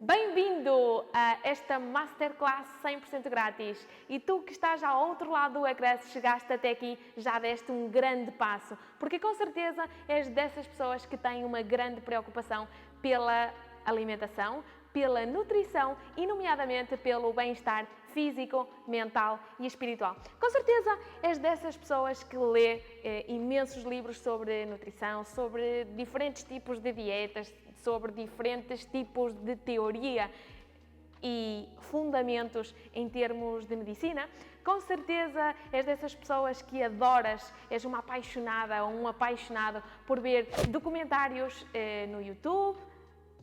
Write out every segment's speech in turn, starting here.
Bem-vindo a esta Masterclass 100% grátis. E tu que estás ao outro lado do ecrã, se chegaste até aqui, já deste um grande passo. Porque com certeza és dessas pessoas que têm uma grande preocupação pela alimentação, pela nutrição e, nomeadamente, pelo bem-estar físico, mental e espiritual. Com certeza és dessas pessoas que lê imensos livros sobre nutrição, sobre diferentes tipos de dietas, sobre diferentes tipos de teoria e fundamentos em termos de medicina. Com certeza és dessas pessoas que adoras, és uma apaixonada ou um apaixonado por ver documentários no YouTube,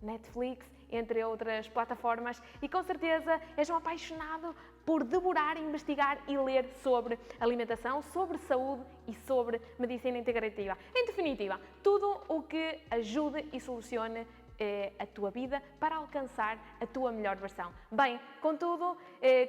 Netflix, entre outras plataformas, e com certeza és um apaixonado por devorar, investigar e ler sobre alimentação, sobre saúde e sobre medicina integrativa. Em definitiva, tudo o que ajude e solucione a tua vida para alcançar a tua melhor versão. Bem, contudo,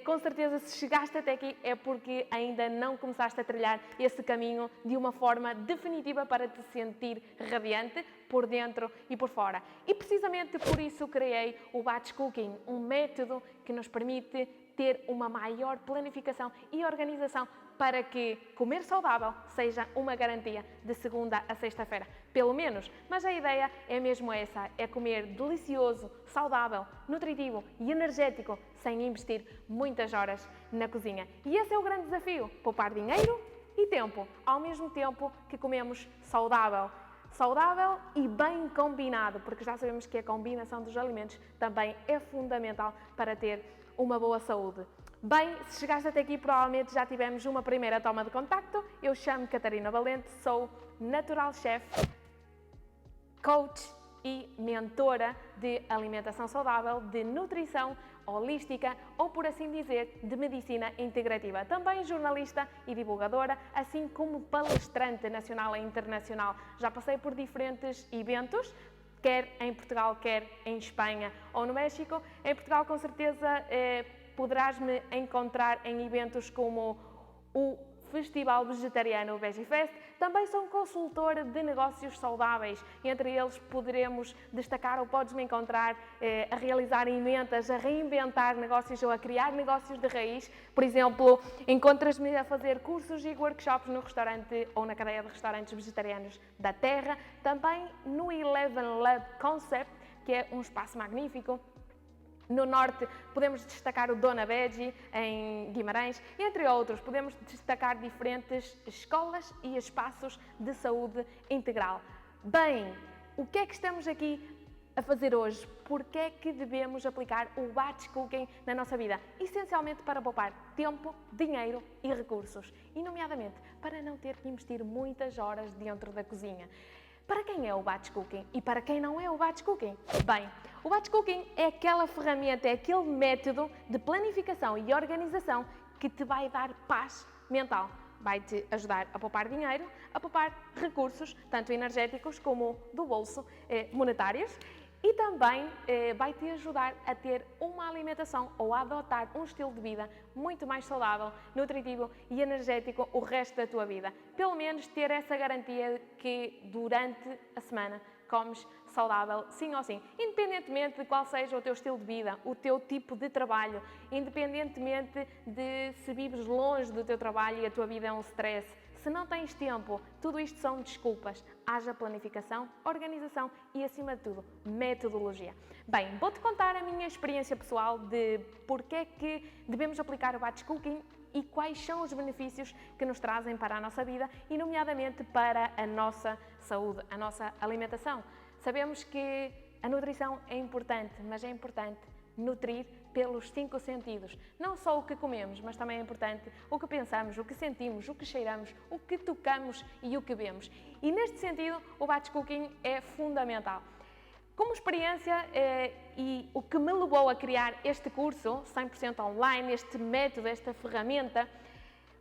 com certeza se chegaste até aqui é porque ainda não começaste a trilhar esse caminho de uma forma definitiva para te sentir radiante por dentro e por fora. E precisamente por isso criei o Batch Cooking, um método que nos permite ter uma maior planificação e organização para que comer saudável seja uma garantia de segunda a sexta-feira, pelo menos. Mas a ideia é mesmo essa, é comer delicioso, saudável, nutritivo e energético sem investir muitas horas na cozinha. E esse é o grande desafio, poupar dinheiro e tempo, ao mesmo tempo que comemos saudável. Saudável e bem combinado, porque já sabemos que a combinação dos alimentos também é fundamental para ter uma boa saúde. Bem, se chegaste até aqui, provavelmente já tivemos uma primeira toma de contacto. Eu chamo-me Catarina Valente, sou natural chef, coach e mentora de alimentação saudável, de nutrição holística ou, por assim dizer, de medicina integrativa. Também jornalista e divulgadora, assim como palestrante nacional e internacional. Já passei por diferentes eventos, quer em Portugal, quer em Espanha ou no México. Em Portugal, com certeza, poderás-me encontrar em eventos como o Festival Vegetariano VegiFest. Também sou consultora de negócios saudáveis. Entre eles poderemos destacar ou podes-me encontrar a realizar emendas, a reinventar negócios ou a criar negócios de raiz. Por exemplo, encontras-me a fazer cursos e workshops no restaurante ou na cadeia de restaurantes vegetarianos da Terra. Também no Eleven Lab Concept, que é um espaço magnífico. No Norte podemos destacar o Dona Veggie em Guimarães, entre outros. Podemos destacar diferentes escolas e espaços de saúde integral. Bem, o que é que estamos aqui a fazer hoje? Porque é que devemos aplicar o Batch Cooking na nossa vida? Essencialmente para poupar tempo, dinheiro e recursos. E nomeadamente para não ter que investir muitas horas dentro da cozinha. Para quem é o Batch Cooking e para quem não é o Batch Cooking? Bem, o Batch Cooking é aquela ferramenta, é aquele método de planificação e organização que te vai dar paz mental. Vai-te ajudar a poupar dinheiro, a poupar recursos, tanto energéticos como do bolso, monetários. E também vai-te ajudar a ter uma alimentação ou a adotar um estilo de vida muito mais saudável, nutritivo e energético o resto da tua vida. Pelo menos ter essa garantia que durante a semana comes saudável, sim ou sim. Independentemente de qual seja o teu estilo de vida, o teu tipo de trabalho, independentemente de se vives longe do teu trabalho e a tua vida é um stress. Se não tens tempo, tudo isto são desculpas. Haja planificação, organização e, acima de tudo, metodologia. Bem, vou-te contar a minha experiência pessoal de porque é que devemos aplicar o Batch Cooking e quais são os benefícios que nos trazem para a nossa vida e, nomeadamente, para a nossa saúde, a nossa alimentação. Sabemos que a nutrição é importante, mas é importante nutrir pelos 5 sentidos. Não só o que comemos, mas também é importante o que pensamos, o que sentimos, o que cheiramos, o que tocamos e o que vemos. E neste sentido, o Batch Cooking é fundamental. Como experiência e o que me levou a criar este curso 100% online, este método, esta ferramenta,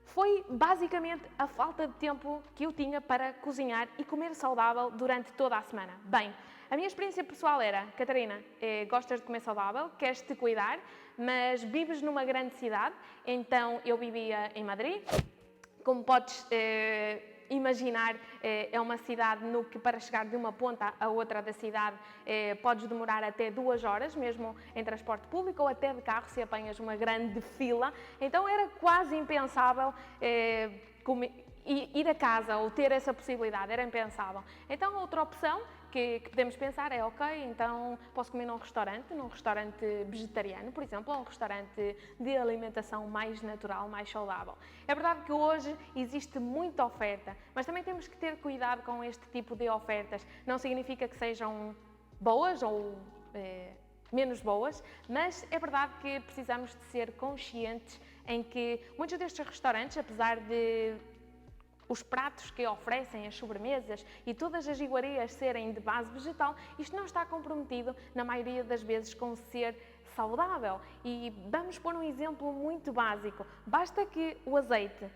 foi basicamente a falta de tempo que eu tinha para cozinhar e comer saudável durante toda a semana. Bem, a minha experiência pessoal era: Catarina, gostas de comer saudável, queres te cuidar, mas vives numa grande cidade. Então eu vivia em Madrid. Como podes imaginar, é uma cidade no que para chegar de uma ponta a outra da cidade podes demorar até 2 horas, mesmo em transporte público ou até de carro se apanhas uma grande fila. Então era quase impensável ir a casa ou ter essa possibilidade, era impensável. Então outra opção que podemos pensar é, ok, então posso comer num restaurante vegetariano, por exemplo, ou um restaurante de alimentação mais natural, mais saudável. É verdade que hoje existe muita oferta, mas também temos que ter cuidado com este tipo de ofertas. Não significa que sejam boas ou menos boas, mas é verdade que precisamos de ser conscientes em que muitos destes restaurantes, apesar de os pratos que oferecem, as sobremesas e todas as iguarias serem de base vegetal, isto não está comprometido, na maioria das vezes, com ser saudável. E vamos pôr um exemplo muito básico. Basta que o azeite,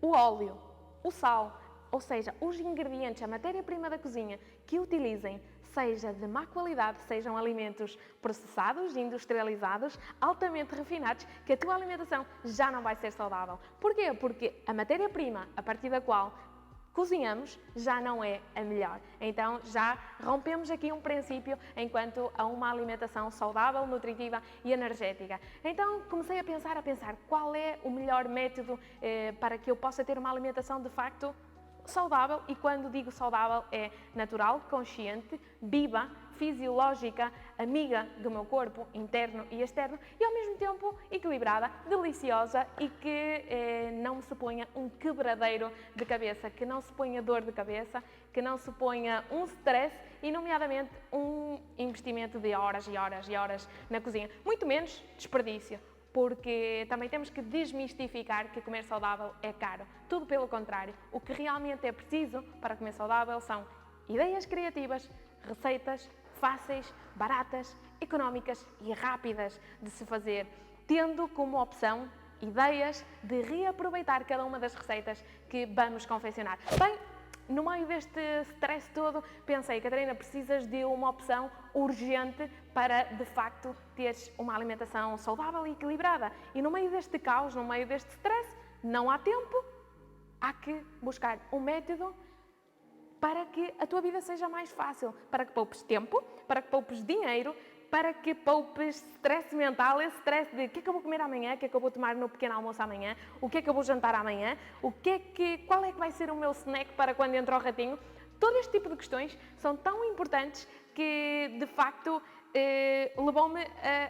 o óleo, o sal, ou seja, os ingredientes, a matéria-prima da cozinha que utilizem, seja de má qualidade, sejam alimentos processados, industrializados, altamente refinados, que a tua alimentação já não vai ser saudável. Porquê? Porque a matéria-prima a partir da qual cozinhamos já não é a melhor. Então já rompemos aqui um princípio enquanto a uma alimentação saudável, nutritiva e energética. Então comecei a pensar qual é o melhor método para que eu possa ter uma alimentação de facto saudável, e quando digo saudável é natural, consciente, viva, fisiológica, amiga do meu corpo interno e externo e ao mesmo tempo equilibrada, deliciosa e que não se ponha um quebradeiro de cabeça, que não se ponha dor de cabeça, que não se ponha um stress e nomeadamente um investimento de horas e horas e horas na cozinha, muito menos desperdício. Porque também temos que desmistificar que comer saudável é caro. Tudo pelo contrário. O que realmente é preciso para comer saudável são ideias criativas, receitas fáceis, baratas, económicas e rápidas de se fazer, tendo como opção ideias de reaproveitar cada uma das receitas que vamos confeccionar. Bem, no meio deste stress todo, pensei, Catarina, precisas de uma opção urgente para, de facto, teres uma alimentação saudável e equilibrada. E no meio deste caos, no meio deste stress, não há tempo, há que buscar um método para que a tua vida seja mais fácil, para que poupes tempo, para que poupes dinheiro, para que poupes stress mental, esse stress de o que é que eu vou comer amanhã, o que é que eu vou tomar no pequeno almoço amanhã, o que é que eu vou jantar amanhã, qual é que vai ser o meu snack para quando entra o ratinho. Todo este tipo de questões são tão importantes que, de facto, levou-me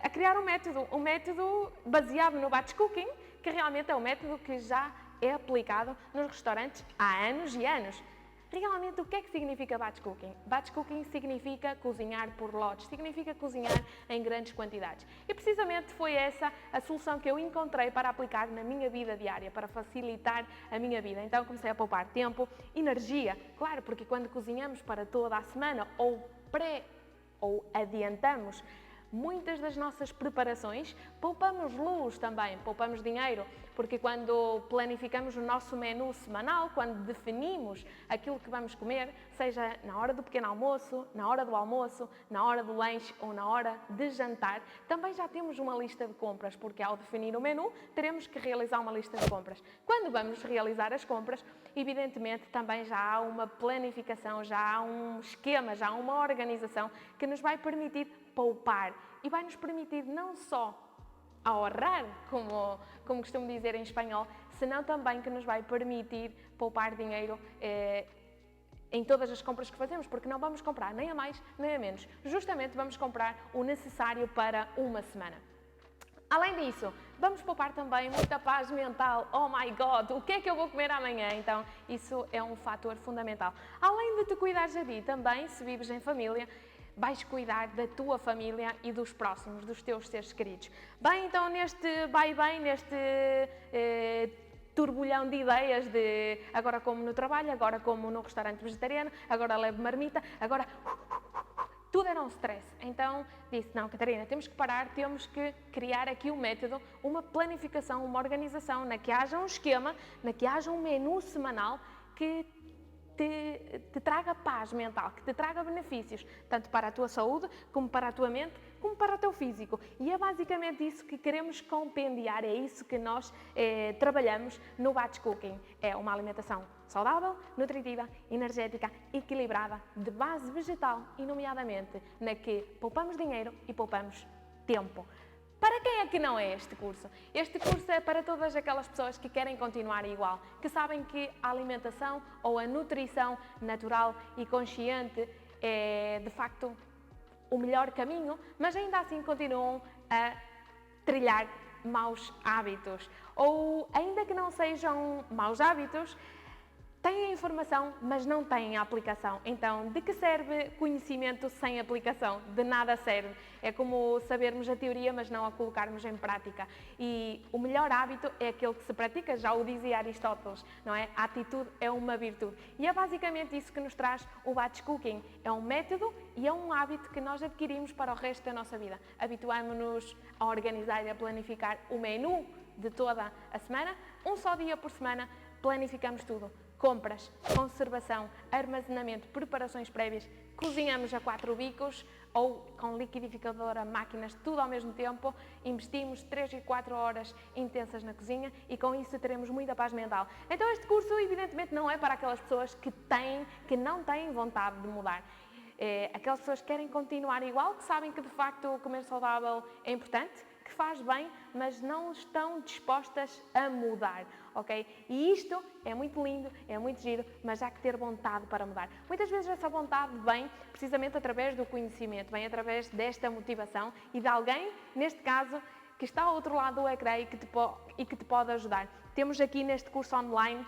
a criar um método baseado no batch cooking, que realmente é um método que já é aplicado nos restaurantes há anos e anos. Realmente, o que é que significa batch cooking? Batch cooking significa cozinhar por lotes, significa cozinhar em grandes quantidades. E precisamente foi essa a solução que eu encontrei para aplicar na minha vida diária, para facilitar a minha vida. Então comecei a poupar tempo, energia, claro, porque quando cozinhamos para toda a semana ou adiantamos muitas das nossas preparações, poupamos luz também, poupamos dinheiro, porque quando planificamos o nosso menu semanal, quando definimos aquilo que vamos comer, seja na hora do pequeno almoço, na hora do almoço, na hora do lanche ou na hora de jantar, também já temos uma lista de compras, porque ao definir o menu, teremos que realizar uma lista de compras. Quando vamos realizar as compras, evidentemente também já há uma planificação, já há um esquema, já há uma organização que nos vai permitir poupar e vai nos permitir não só ahorrar, como costumo dizer em espanhol, senão também que nos vai permitir poupar dinheiro em todas as compras que fazemos, porque não vamos comprar nem a mais nem a menos, justamente vamos comprar o necessário para uma semana. Além disso, vamos poupar também muita paz mental. Oh my God, o que é que eu vou comer amanhã? Então, isso é um fator fundamental. Além de te cuidares de ti, também, se vives em família, vais cuidar da tua família e dos próximos, dos teus seres queridos. Bem, então neste neste turbulhão de ideias de agora como no trabalho, agora como no restaurante vegetariano, agora levo marmita, agora tudo era um stress. Então disse, não, Catarina, temos que parar, temos que criar aqui um método, uma planificação, uma organização, na que haja um esquema, na que haja um menu semanal que te traga paz mental, que te traga benefícios, tanto para a tua saúde, como para a tua mente, como para o teu físico. E é basicamente isso que queremos compendiar, é isso que nós trabalhamos no Batch Cooking. É uma alimentação saudável, nutritiva, energética, equilibrada, de base vegetal e nomeadamente na que poupamos dinheiro e poupamos tempo. Para quem é que não é este curso? Este curso é para todas aquelas pessoas que querem continuar igual, que sabem que a alimentação ou a nutrição natural e consciente é de facto o melhor caminho, mas ainda assim continuam a trilhar maus hábitos. Ou ainda que não sejam maus hábitos, têm a informação, mas não têm a aplicação. Então, de que serve conhecimento sem aplicação? De nada serve. É como sabermos a teoria, mas não a colocarmos em prática. E o melhor hábito é aquele que se pratica, já o dizia Aristóteles, não é? A atitude é uma virtude. E é basicamente isso que nos traz o Batch Cooking. É um método e é um hábito que nós adquirimos para o resto da nossa vida. Habituamos-nos a organizar e a planificar o menu de toda a semana, um só dia por semana, planificamos tudo. Compras, conservação, armazenamento, preparações prévias, cozinhamos a 4 bicos ou com liquidificadora, máquinas, tudo ao mesmo tempo, investimos 3 e 4 horas intensas na cozinha e com isso teremos muita paz mental. Então este curso evidentemente não é para aquelas pessoas que não têm vontade de mudar. Aquelas pessoas que querem continuar igual, que sabem que de facto comer saudável é importante, que faz bem, mas não estão dispostas a mudar, ok? E isto é muito lindo, é muito giro, mas há que ter vontade para mudar. Muitas vezes essa vontade vem precisamente através do conhecimento, vem através desta motivação e de alguém, neste caso, que está ao outro lado do ecrã e que te pode ajudar. Temos aqui neste curso online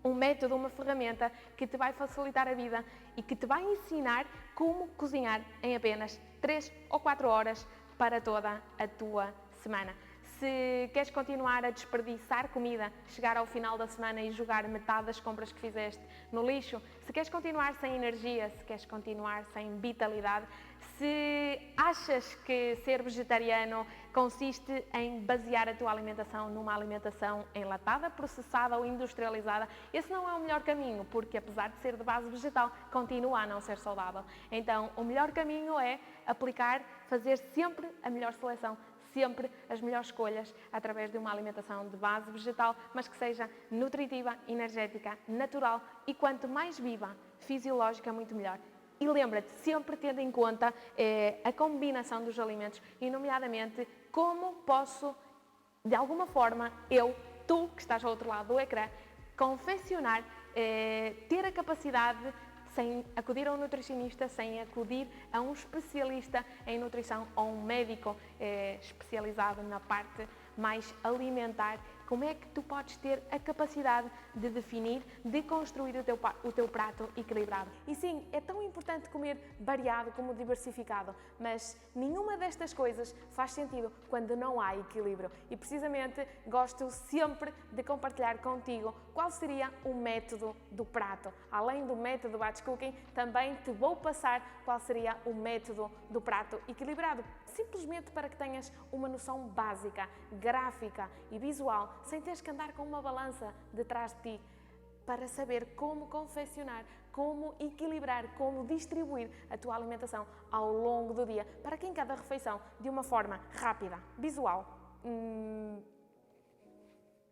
um método, uma ferramenta que te vai facilitar a vida e que te vai ensinar como cozinhar em apenas 3 ou 4 horas para toda a tua semana. Se queres continuar a desperdiçar comida, chegar ao final da semana e jogar metade das compras que fizeste no lixo, se queres continuar sem energia, se queres continuar sem vitalidade, se achas que ser vegetariano consiste em basear a tua alimentação numa alimentação enlatada, processada ou industrializada, esse não é o melhor caminho, porque apesar de ser de base vegetal, continua a não ser saudável. Então, o melhor caminho é aplicar, fazer sempre a melhor seleção, sempre as melhores escolhas através de uma alimentação de base vegetal, mas que seja nutritiva, energética, natural e quanto mais viva, fisiológica, muito melhor. E lembra-te, sempre tendo em conta a combinação dos alimentos e, nomeadamente, como posso, de alguma forma, tu que estás ao outro lado do ecrã, confeccionar, ter a capacidade sem acudir a um nutricionista, sem acudir a um especialista em nutrição ou um médico especializado na parte mais alimentar, como é que tu podes ter a capacidade de definir, de construir o teu prato equilibrado. E sim, é tão importante comer variado como diversificado, mas nenhuma destas coisas faz sentido quando não há equilíbrio. E precisamente gosto sempre de compartilhar contigo qual seria o método do prato. Além do método Batch Cooking, também te vou passar qual seria o método do prato equilibrado. Simplesmente para que tenhas uma noção básica, gráfica e visual, sem teres que andar com uma balança detrás de ti, para saber como confeccionar, como equilibrar, como distribuir a tua alimentação ao longo do dia, para que em cada refeição, de uma forma rápida, visual,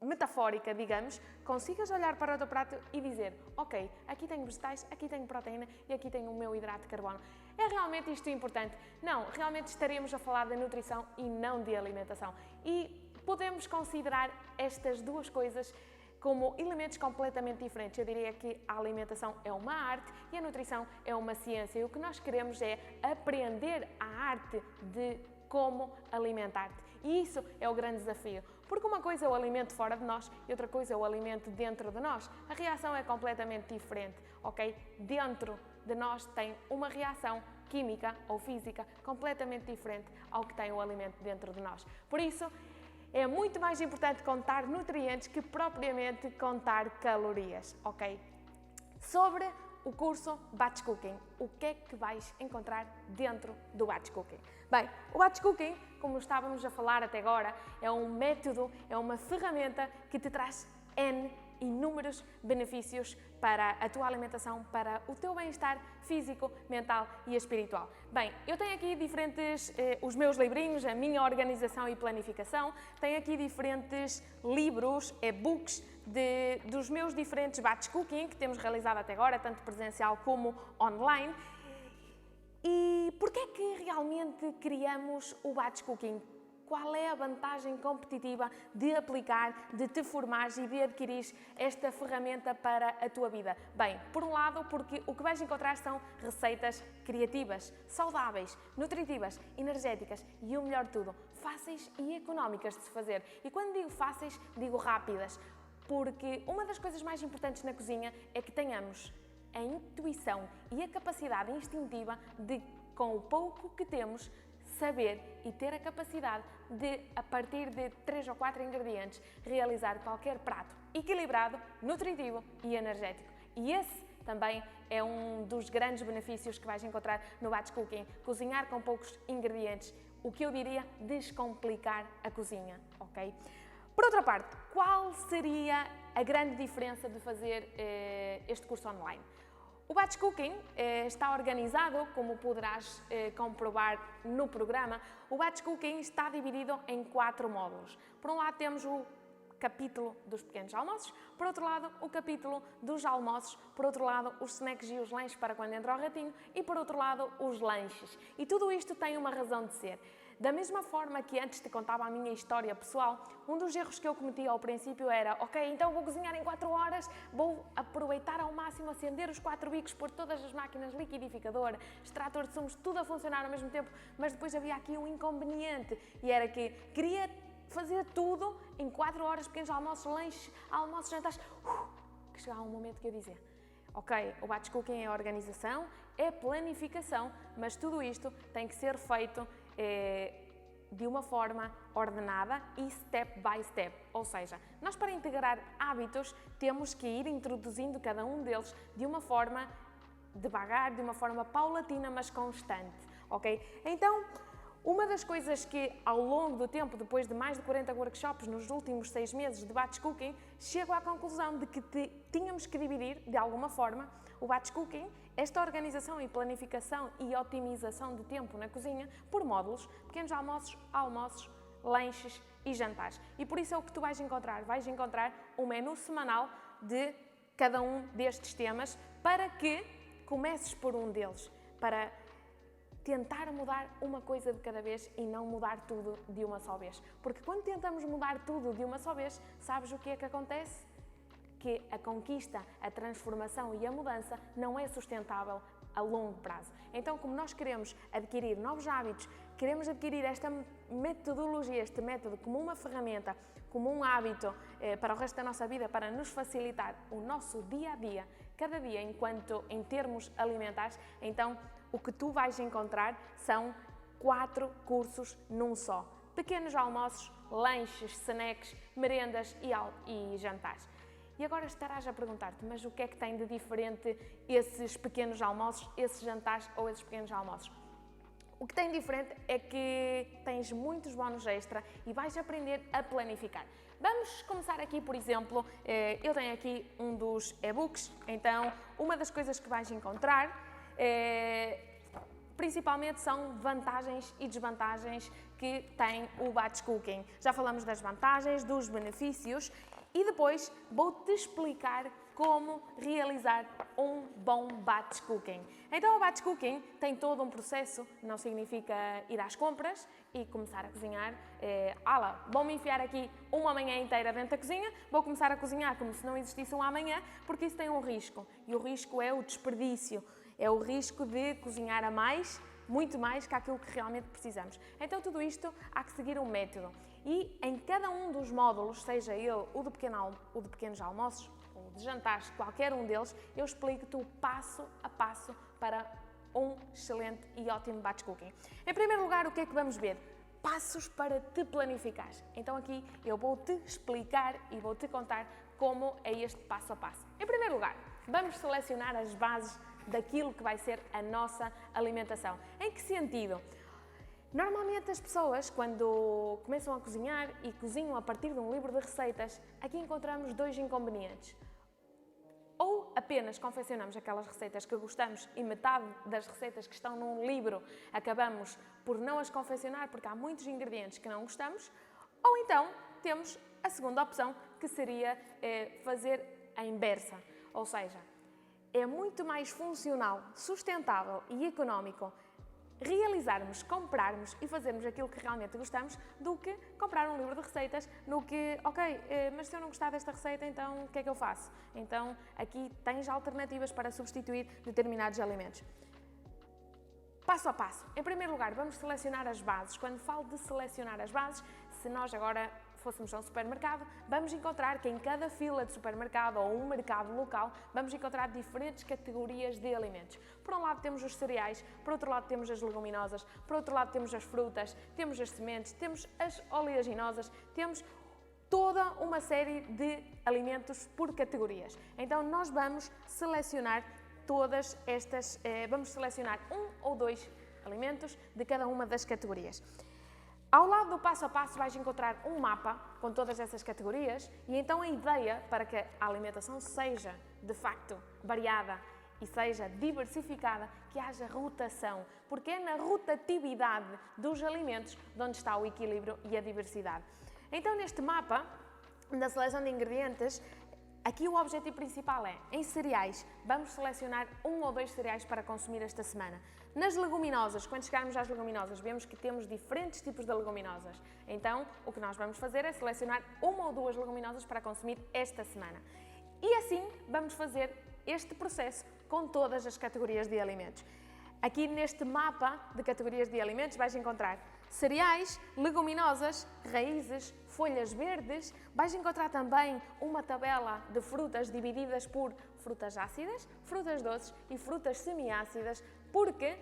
metafórica, digamos, consigas olhar para o teu prato e dizer: ok, aqui tenho vegetais, aqui tenho proteína e aqui tenho o meu hidrato de carbono. É realmente isto importante? Não, realmente estaremos a falar de nutrição e não de alimentação. E podemos considerar estas duas coisas como elementos completamente diferentes. Eu diria que a alimentação é uma arte e a nutrição é uma ciência. E o que nós queremos é aprender a arte de como alimentar-te. E isso é o grande desafio. Porque uma coisa é o alimento fora de nós e outra coisa é o alimento dentro de nós. A reação é completamente diferente, ok? Dentro de nós tem uma reação química ou física completamente diferente ao que tem o alimento dentro de nós. Por isso, é muito mais importante contar nutrientes que propriamente contar calorias, ok? Sobre o curso Batch Cooking, o que é que vais encontrar dentro do Batch Cooking? Bem, o Batch Cooking, como estávamos a falar até agora, é um método, é uma ferramenta que te traz N inúmeros benefícios para a tua alimentação, para o teu bem-estar físico, mental e espiritual. Bem, eu tenho aqui diferentes, os meus livrinhos, a minha organização e planificação, tenho aqui diferentes livros, e-books, dos meus diferentes batch cooking que temos realizado até agora, tanto presencial como online. E porquê é que realmente criamos o batch cooking? Qual é a vantagem competitiva de aplicar, de te formares e de adquirir esta ferramenta para a tua vida? Bem, por um lado, porque o que vais encontrar são receitas criativas, saudáveis, nutritivas, energéticas e o melhor de tudo, fáceis e económicas de se fazer. E quando digo fáceis, digo rápidas, porque uma das coisas mais importantes na cozinha é que tenhamos a intuição e a capacidade instintiva de, com o pouco que temos, saber e ter a capacidade de, a partir de 3 ou 4 ingredientes, realizar qualquer prato equilibrado, nutritivo e energético. E esse também é um dos grandes benefícios que vais encontrar no batch cooking. Cozinhar com poucos ingredientes, o que eu diria descomplicar a cozinha, ok? Por outra parte, qual seria a grande diferença de fazer este curso online? O batch cooking está organizado, como poderás comprovar no programa, o batch cooking está dividido em 4 módulos. Por um lado temos o capítulo dos pequenos almoços, por outro lado o capítulo dos almoços, por outro lado os snacks e os lanches para quando entra o ratinho e por outro lado os lanches. E tudo isto tem uma razão de ser. Da mesma forma que antes te contava a minha história pessoal, um dos erros que eu cometi ao princípio era, ok, então vou cozinhar em 4 horas, vou aproveitar ao máximo, acender os 4 bicos, pôr todas as máquinas, liquidificador, extrator de sumos, tudo a funcionar ao mesmo tempo, mas depois havia aqui um inconveniente e era que queria fazer tudo em 4 horas, pequenos almoços, lanches, almoços, jantares, que chegava um momento que eu dizia, ok, o batch cooking é organização, é planificação, mas tudo isto tem que ser feito de uma forma ordenada e step by step, ou seja, nós para integrar hábitos temos que ir introduzindo cada um deles de uma forma devagar, de uma forma paulatina, mas constante, ok? Então, uma das coisas que ao longo do tempo, depois de mais de 40 workshops nos últimos 6 meses de batch cooking, chego à conclusão de que tínhamos que dividir, de alguma forma, o batch cooking, esta organização e planificação e otimização de tempo na cozinha, por módulos, pequenos almoços, almoços, lanches e jantares. E por isso é o que tu vais encontrar um menu semanal de cada um destes temas para que comeces por um deles, para tentar mudar uma coisa de cada vez e não mudar tudo de uma só vez. Porque quando tentamos mudar tudo de uma só vez, sabes o que é que acontece? Que a conquista, a transformação e a mudança não é sustentável a longo prazo. Então, como nós queremos adquirir novos hábitos, queremos adquirir esta metodologia, este método como uma ferramenta, como um hábito para o resto da nossa vida, para nos facilitar o nosso dia a dia, cada dia em termos alimentares, então o que tu vais encontrar são 4 cursos num só. Pequenos almoços, lanches, snacks, merendas e jantares. E agora estarás a perguntar-te, mas o que é que tem de diferente esses pequenos almoços, esses jantares ou esses pequenos almoços? O que tem de diferente é que tens muitos bónus extra e vais aprender a planificar. Vamos começar aqui, por exemplo, eu tenho aqui um dos e-books, então uma das coisas que vais encontrar principalmente são vantagens e desvantagens que tem o batch cooking. Já falamos das vantagens, dos benefícios e depois vou-te explicar como realizar um bom batch cooking. Então o batch cooking tem todo um processo, não significa ir às compras e começar a cozinhar. Vou-me enfiar aqui uma manhã inteira dentro da cozinha, vou começar a cozinhar como se não existisse um amanhã, porque isso tem um risco. E o risco é o desperdício, é o risco de cozinhar a mais, muito mais que aquilo que realmente precisamos. Então tudo isto há que seguir um método. E em cada um dos módulos, seja ele o de pequenos almoços, ou de jantares, qualquer um deles, eu explico-te o passo a passo para um excelente e ótimo batch cooking. Em primeiro lugar, o que é que vamos ver? Passos para te planificar. Então aqui eu vou-te explicar e vou-te contar como é este passo a passo. Em primeiro lugar, vamos selecionar as bases daquilo que vai ser a nossa alimentação. Em que sentido? Normalmente as pessoas, quando começam a cozinhar e cozinham a partir de um livro de receitas, aqui encontramos dois inconvenientes. Ou apenas confeccionamos aquelas receitas que gostamos e metade das receitas que estão num livro acabamos por não as confeccionar porque há muitos ingredientes que não gostamos, ou então temos a segunda opção, que seria fazer a inversa, ou seja, é muito mais funcional, sustentável e económico realizarmos, comprarmos e fazermos aquilo que realmente gostamos do que comprar um livro de receitas no que, ok, mas se eu não gostar desta receita, então o que é que eu faço? Então aqui tens alternativas para substituir determinados alimentos. Passo a passo. Em primeiro lugar, vamos selecionar as bases. Quando falo de selecionar as bases, se nós agora fôssemos a um supermercado, vamos encontrar que em cada fila de supermercado ou um mercado local, vamos encontrar diferentes categorias de alimentos. Por um lado temos os cereais, por outro lado temos as leguminosas, por outro lado temos as frutas, temos as sementes, temos as oleaginosas, temos toda uma série de alimentos por categorias. Então nós vamos selecionar todas estas, vamos selecionar um ou dois alimentos de cada uma das categorias. Ao lado do passo a passo vais encontrar um mapa com todas essas categorias e então a ideia para que a alimentação seja de facto variada e seja diversificada, que haja rotação, porque é na rotatividade dos alimentos onde está o equilíbrio e a diversidade. Então neste mapa, na seleção de ingredientes, aqui o objetivo principal é, em cereais, vamos selecionar um ou dois cereais para consumir esta semana. Nas leguminosas, quando chegarmos às leguminosas, vemos que temos diferentes tipos de leguminosas. Então, o que nós vamos fazer é selecionar uma ou duas leguminosas para consumir esta semana. E assim, vamos fazer este processo com todas as categorias de alimentos. Aqui neste mapa de categorias de alimentos vais encontrar cereais, leguminosas, raízes, folhas verdes. Vais encontrar também uma tabela de frutas divididas por frutas ácidas, frutas doces e frutas semiácidas. Porque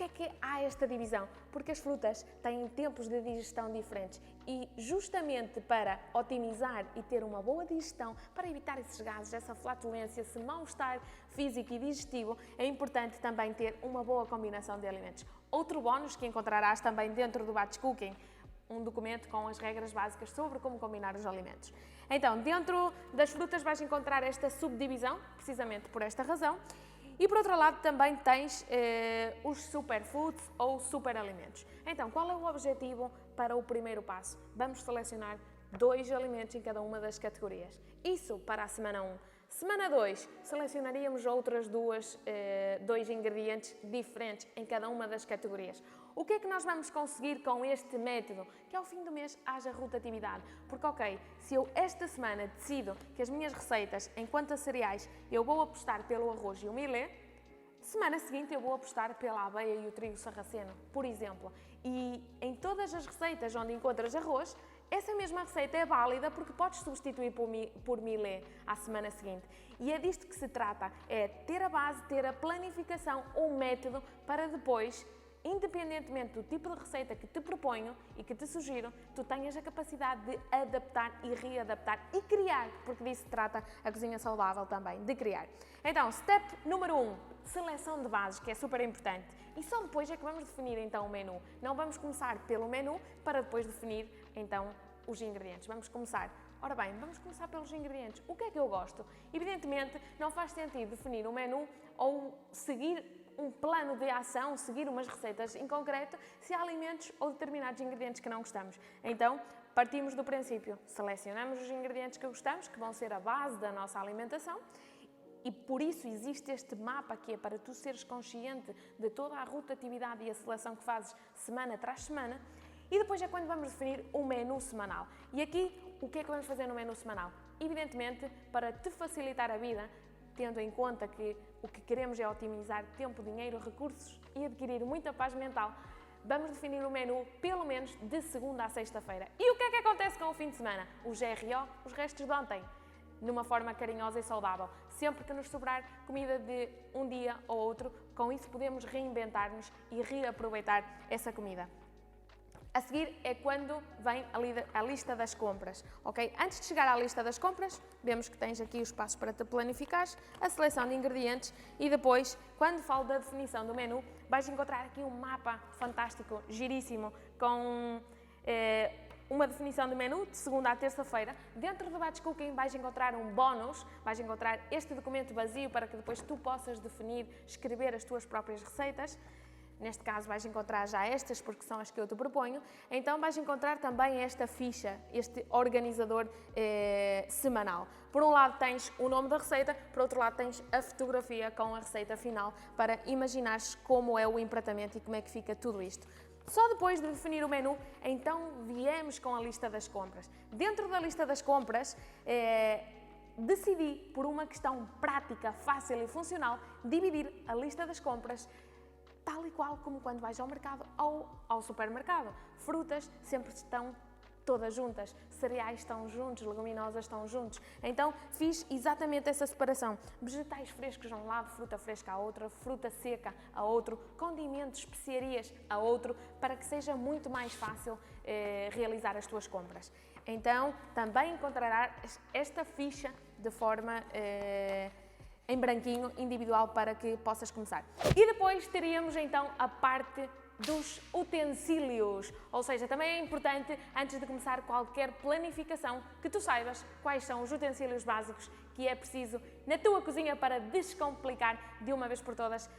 é que há esta divisão? Porque as frutas têm tempos de digestão diferentes e justamente para otimizar e ter uma boa digestão, para evitar esses gases, essa flatulência, esse mal-estar físico e digestivo, é importante também ter uma boa combinação de alimentos. Outro bónus que encontrarás também dentro do Batch Cooking, um documento com as regras básicas sobre como combinar os alimentos. Então, dentro das frutas vais encontrar esta subdivisão, precisamente por esta razão. E por outro lado também tens os superfoods ou superalimentos. Então, qual é o objetivo para o primeiro passo? Vamos selecionar 2 alimentos em cada uma das categorias. Isso para a semana 1. Semana 2, selecionaríamos outras 2 ingredientes diferentes em cada uma das categorias. O que é que nós vamos conseguir com este método? Que ao fim do mês haja rotatividade. Porque, ok, se eu esta semana decido que as minhas receitas, enquanto a cereais, eu vou apostar pelo arroz e o millet, semana seguinte eu vou apostar pela aveia e o trigo sarraceno, por exemplo. E em todas as receitas onde encontras arroz, essa mesma receita é válida porque podes substituir por millet à semana seguinte. E é disto que se trata, é ter a base, ter a planificação, um método para depois, independentemente do tipo de receita que te proponho e que te sugiro, tu tenhas a capacidade de adaptar e readaptar e criar, porque disso se trata a cozinha saudável também, de criar. Então, step número 1, seleção de bases, que é super importante. E só depois é que vamos definir então o menu. Não vamos começar pelo menu para depois definir então os ingredientes. Vamos começar. Ora bem, vamos começar pelos ingredientes. O que é que eu gosto? Evidentemente, não faz sentido definir um menu ou seguir um plano de ação, seguir umas receitas em concreto, se há alimentos ou determinados ingredientes que não gostamos. Então, partimos do princípio, selecionamos os ingredientes que gostamos, que vão ser a base da nossa alimentação, e por isso existe este mapa que é para tu seres consciente de toda a rotatividade e a seleção que fazes semana tras semana, e depois é quando vamos definir o menu semanal. E aqui, o que é que vamos fazer no menu semanal? Evidentemente, para te facilitar a vida, tendo em conta que o que queremos é otimizar tempo, dinheiro, recursos e adquirir muita paz mental, vamos definir o menu pelo menos de segunda a sexta-feira. E o que é que acontece com o fim de semana? Os GRO, os restos de ontem, numa forma carinhosa e saudável. Sempre que nos sobrar comida de um dia ou outro, com isso podemos reinventar-nos e reaproveitar essa comida. A seguir é quando vem a lista das compras, ok? Antes de chegar à lista das compras, vemos que tens aqui os passos para te planificares, a seleção de ingredientes e depois, quando falo da definição do menu, vais encontrar aqui um mapa fantástico, giríssimo, com uma definição de menu de segunda à terça-feira. Dentro do Batch Cooking vais encontrar um bónus, vais encontrar este documento vazio para que depois tu possas definir, escrever as tuas próprias receitas. Neste caso vais encontrar já estas, porque são as que eu te proponho. Então vais encontrar também esta ficha, este organizador semanal. Por um lado tens o nome da receita, por outro lado tens a fotografia com a receita final para imaginares como é o empratamento e como é que fica tudo isto. Só depois de definir o menu, então viemos com a lista das compras. Dentro da lista das compras, decidi, por uma questão prática, fácil e funcional, dividir a lista das compras tal e qual como quando vais ao mercado ou ao supermercado. Frutas sempre estão todas juntas, cereais estão juntos, leguminosas estão juntos. Então fiz exatamente essa separação. Vegetais frescos a um lado, fruta fresca a outro, fruta seca a outro, condimentos, especiarias a outro, para que seja muito mais fácil realizar as tuas compras. Então também encontrarás esta ficha de forma em branquinho, individual, para que possas começar. E depois teríamos então a parte dos utensílios, ou seja, também é importante, antes de começar qualquer planificação, que tu saibas quais são os utensílios básicos que é preciso na tua cozinha para descomplicar de uma vez por todas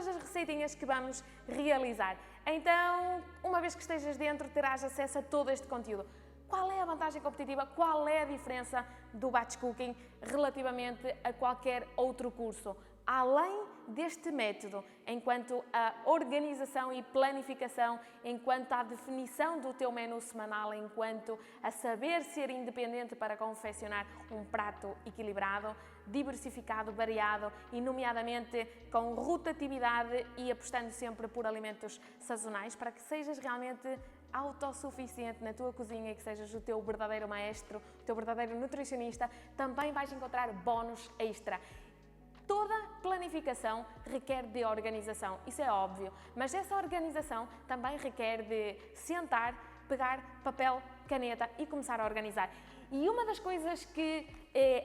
as receitinhas que vamos realizar. Então, uma vez que estejas dentro, terás acesso a todo este conteúdo. Qual é a vantagem competitiva? Qual é a diferença do Batch Cooking relativamente a qualquer outro curso? Além deste método, enquanto a organização e planificação, enquanto a definição do teu menu semanal, enquanto a saber ser independente para confeccionar um prato equilibrado, diversificado, variado e nomeadamente com rotatividade e apostando sempre por alimentos sazonais, para que sejas realmente autossuficiente na tua cozinha e que sejas o teu verdadeiro maestro, o teu verdadeiro nutricionista, também vais encontrar bónus extra. Toda planificação requer de organização, isso é óbvio, mas essa organização também requer de sentar, pegar papel, caneta e começar a organizar. E uma das coisas que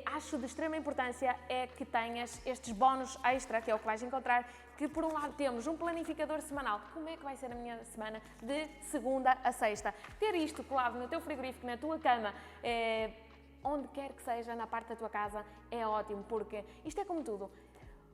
acho de extrema importância é que tenhas estes bónus extra, que é o que vais encontrar, que por um lado temos um planificador semanal. Como é que vai ser a minha semana de segunda a sexta? Ter isto colado no teu frigorífico, na tua cama, onde quer que seja, na parte da tua casa, é ótimo, porque isto é como tudo.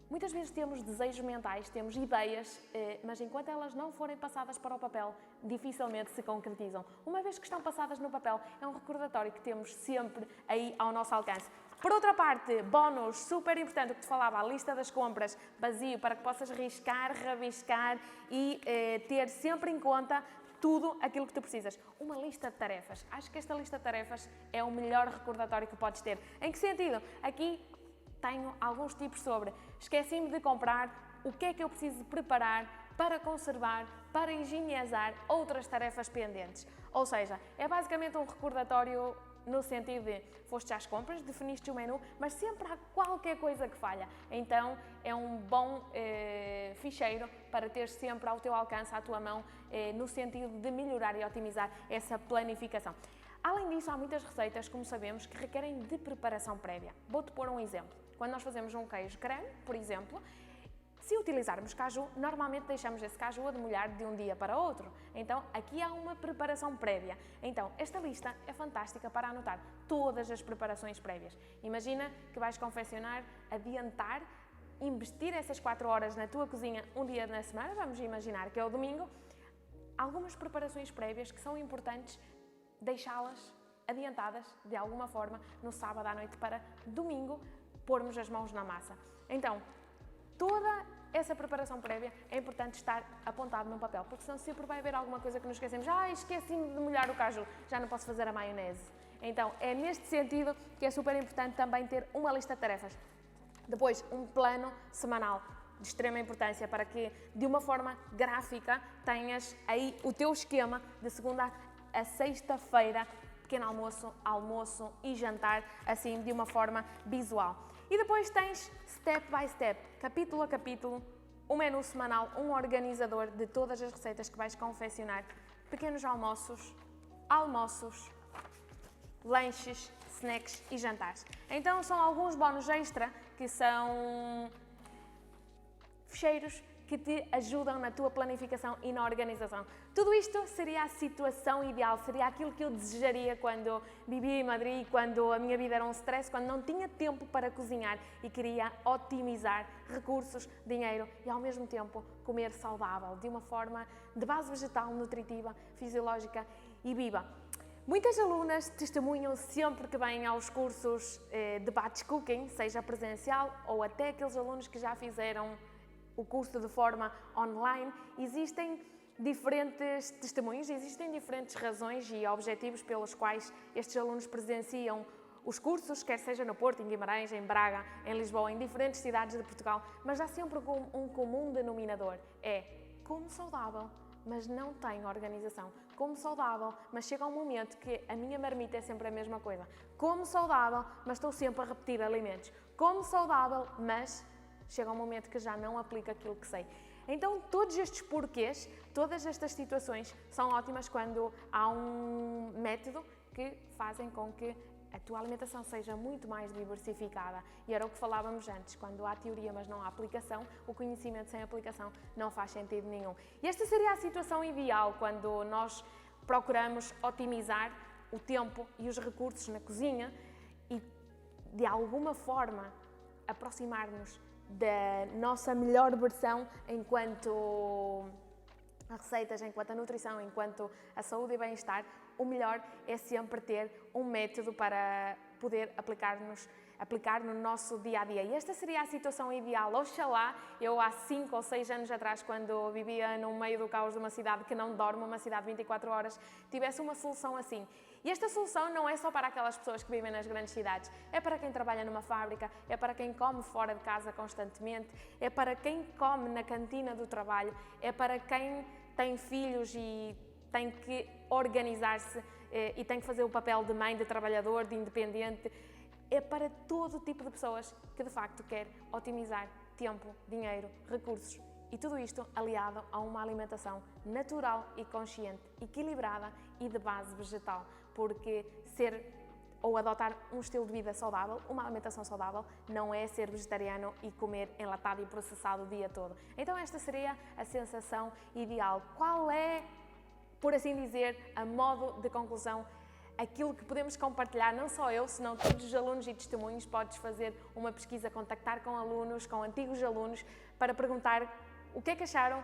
Muitas vezes temos desejos mentais, temos ideias, mas enquanto elas não forem passadas para o papel, dificilmente se concretizam. Uma vez que estão passadas no papel, é um recordatório que temos sempre aí ao nosso alcance. Por outra parte, bónus super importante, o que te falava, a lista das compras, vazio, para que possas riscar, rabiscar e ter sempre em conta tudo aquilo que tu precisas. Uma lista de tarefas. Acho que esta lista de tarefas é o melhor recordatório que podes ter. Em que sentido? Aqui tenho alguns tipos sobre esqueci-me de comprar, o que é que eu preciso preparar para conservar, para higienizar outras tarefas pendentes. Ou seja, é basicamente um recordatório no sentido de foste às compras, definiste o menu, mas sempre há qualquer coisa que falha. Então é um bom ficheiro para ter sempre ao teu alcance, à tua mão, no sentido de melhorar e otimizar essa planificação. Além disso, há muitas receitas, como sabemos, que requerem de preparação prévia. Vou-te pôr um exemplo. Quando nós fazemos um queijo creme, por exemplo, se utilizarmos caju, normalmente deixamos esse caju a demolhar de um dia para outro. Então, aqui há uma preparação prévia. Então, esta lista é fantástica para anotar todas as preparações prévias. Imagina que vais confeccionar, adiantar, investir essas 4 horas na tua cozinha um dia na semana, vamos imaginar que é o domingo, algumas preparações prévias que são importantes deixá-las adiantadas de alguma forma no sábado à noite para domingo pormos as mãos na massa. Então, toda essa preparação prévia é importante estar apontado num papel, porque senão sempre vai haver alguma coisa que nos esquecemos. Esqueci-me de molhar o caju, já não posso fazer a maionese. Então, é neste sentido que é super importante também ter uma lista de tarefas. Depois, um plano semanal de extrema importância para que, de uma forma gráfica, tenhas aí o teu esquema de segunda a sexta-feira, pequeno almoço, almoço e jantar, assim, de uma forma visual. E depois tens, step by step, capítulo a capítulo, um menu semanal, um organizador de todas as receitas que vais confeccionar, pequenos almoços, lanches, snacks e jantares. Então são alguns bónus extra que são ficheiros que te ajudam na tua planificação e na organização. Tudo isto seria a situação ideal, seria aquilo que eu desejaria quando vivia em Madrid, quando a minha vida era um stress, quando não tinha tempo para cozinhar e queria otimizar recursos, dinheiro e ao mesmo tempo comer saudável, de uma forma de base vegetal, nutritiva, fisiológica e viva. Muitas alunas testemunham sempre que vêm aos cursos de batch cooking, seja presencial ou até aqueles alunos que já fizeram o curso de forma online. Existem diferentes testemunhos, existem diferentes razões e objetivos pelos quais estes alunos presenciam os cursos, quer seja no Porto, em Guimarães, em Braga, em Lisboa, em diferentes cidades de Portugal, mas há sempre um comum denominador, é como saudável, mas não tenho organização. Como saudável, mas chega um momento que a minha marmita é sempre a mesma coisa. Como saudável, mas estou sempre a repetir alimentos. Como saudável, mas chega um momento que já não aplico aquilo que sei. Então, todos estes porquês, todas estas situações são ótimas quando há um método que fazem com que a tua alimentação seja muito mais diversificada. E era o que falávamos antes, quando há teoria mas não há aplicação, o conhecimento sem aplicação não faz sentido nenhum. E esta seria a situação ideal quando nós procuramos otimizar o tempo e os recursos na cozinha e, de alguma forma, aproximar-nos da nossa melhor versão enquanto a receitas, enquanto a nutrição, enquanto a saúde e bem-estar. O melhor é sempre ter um método para poder aplicar no nosso dia-a-dia. E esta seria a situação ideal. Oxalá, eu há 5 ou 6 anos atrás, quando vivia no meio do caos de uma cidade que não dorme, uma cidade de 24 horas, tivesse uma solução assim. E esta solução não é só para aquelas pessoas que vivem nas grandes cidades, é para quem trabalha numa fábrica, é para quem come fora de casa constantemente, é para quem come na cantina do trabalho, é para quem tem filhos e tem que organizar-se e tem que fazer o papel de mãe, de trabalhador, de independente. É para todo tipo de pessoas que de facto quer otimizar tempo, dinheiro, recursos e tudo isto aliado a uma alimentação natural e consciente, equilibrada e de base vegetal, porque ou adotar um estilo de vida saudável, uma alimentação saudável, não é ser vegetariano e comer enlatado e processado o dia todo. Então esta seria a sensação ideal. Qual é, por assim dizer, a modo de conclusão, aquilo que podemos compartilhar, não só eu, senão todos os alunos e testemunhos? Podes fazer uma pesquisa, contactar com alunos, com antigos alunos, para perguntar o que é que acharam,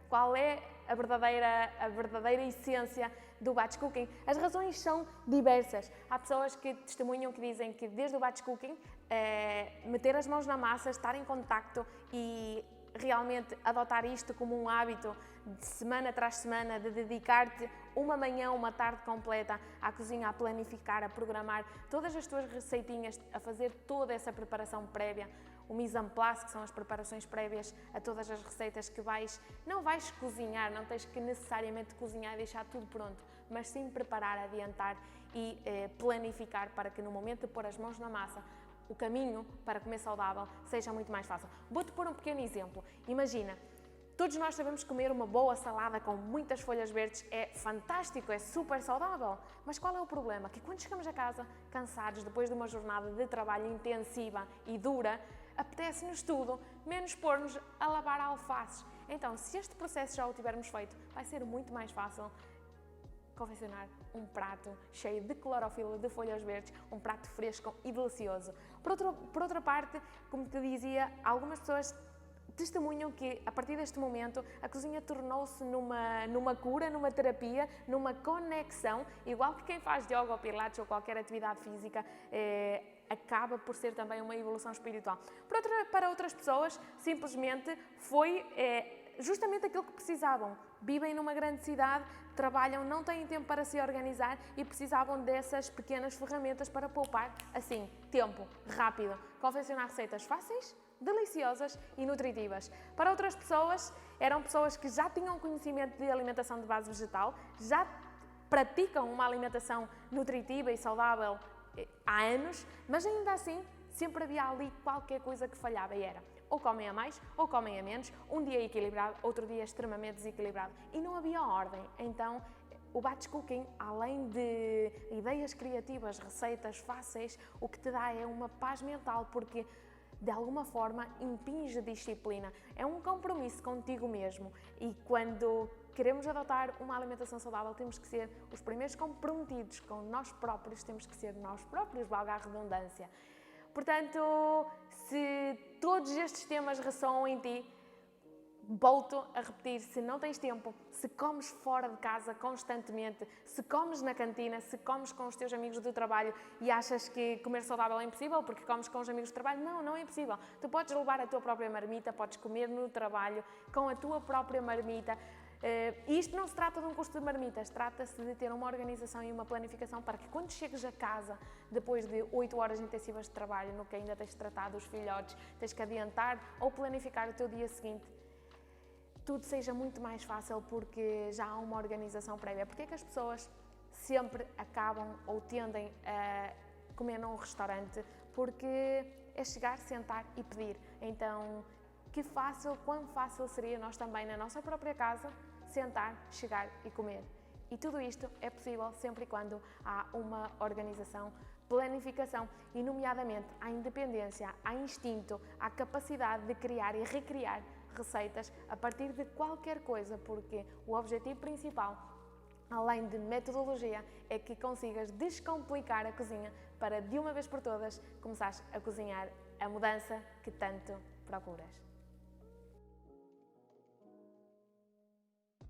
qual é a verdadeira essência do batch cooking. As razões são diversas. Há pessoas que testemunham, que dizem que desde o batch cooking, meter as mãos na massa, estar em contacto e realmente adotar isto como um hábito de semana tras semana, de dedicar-te uma manhã, uma tarde completa à cozinha, a planificar, a programar todas as tuas receitinhas, a fazer toda essa preparação prévia, o mise en place, que são as preparações prévias a todas as receitas que não vais cozinhar, não tens que necessariamente cozinhar e deixar tudo pronto, mas sim preparar, adiantar e planificar para que no momento de pôr as mãos na massa, o caminho para comer saudável seja muito mais fácil. Vou-te pôr um pequeno exemplo. Imagina, todos nós sabemos que comer uma boa salada com muitas folhas verdes é fantástico, é super saudável. Mas qual é o problema? Que quando chegamos a casa, cansados, depois de uma jornada de trabalho intensiva e dura, apetece-nos tudo, menos pôr-nos a lavar alfaces. Então, se este processo já o tivermos feito, vai ser muito mais fácil confeccionar um prato cheio de clorofila, de folhas verdes, um prato fresco e delicioso. Por outra parte, como te dizia, algumas pessoas testemunham que, a partir deste momento, a cozinha tornou-se numa cura, numa terapia, numa conexão, igual que quem faz yoga ou pilates ou qualquer atividade física, acaba por ser também uma evolução espiritual. Para outras pessoas, simplesmente foi justamente aquilo que precisavam. Vivem numa grande cidade, trabalham, não têm tempo para se organizar e precisavam dessas pequenas ferramentas para poupar, assim, tempo, rápido, confeccionar receitas fáceis, deliciosas e nutritivas. Para outras pessoas, eram pessoas que já tinham conhecimento de alimentação de base vegetal, já praticam uma alimentação nutritiva e saudável há anos, mas ainda assim sempre havia ali qualquer coisa que falhava e era ou comem a mais ou comem a menos, um dia equilibrado, outro dia extremamente desequilibrado e não havia ordem. Então o batch cooking, além de ideias criativas, receitas fáceis, o que te dá é uma paz mental, porque de alguma forma impinge disciplina. É um compromisso contigo mesmo e quando queremos adotar uma alimentação saudável, temos que ser os primeiros comprometidos com nós próprios, temos que ser nós próprios, valga a redundância. Portanto, se todos estes temas ressoam em ti, volto a repetir, se não tens tempo, se comes fora de casa constantemente, se comes na cantina, se comes com os teus amigos do trabalho e achas que comer saudável é impossível porque comes com os amigos do trabalho, não é impossível. Tu podes levar a tua própria marmita, podes comer no trabalho com a tua própria marmita. Isto não se trata de um custo de marmitas, trata-se de ter uma organização e uma planificação para que quando chegues a casa, depois de 8 horas intensivas de trabalho, no que ainda tens de tratar dos filhotes, tens que adiantar ou planificar o teu dia seguinte, tudo seja muito mais fácil porque já há uma organização prévia. Porque é que as pessoas sempre acabam ou tendem a comer num restaurante? Porque é chegar, sentar e pedir. Então, quão fácil seria nós também na nossa própria casa sentar, chegar e comer. E tudo isto é possível sempre e quando há uma organização, planificação e, nomeadamente, há independência, há instinto, há capacidade de criar e recriar receitas a partir de qualquer coisa, porque o objetivo principal, além de metodologia, é que consigas descomplicar a cozinha para, de uma vez por todas, começares a cozinhar a mudança que tanto procuras.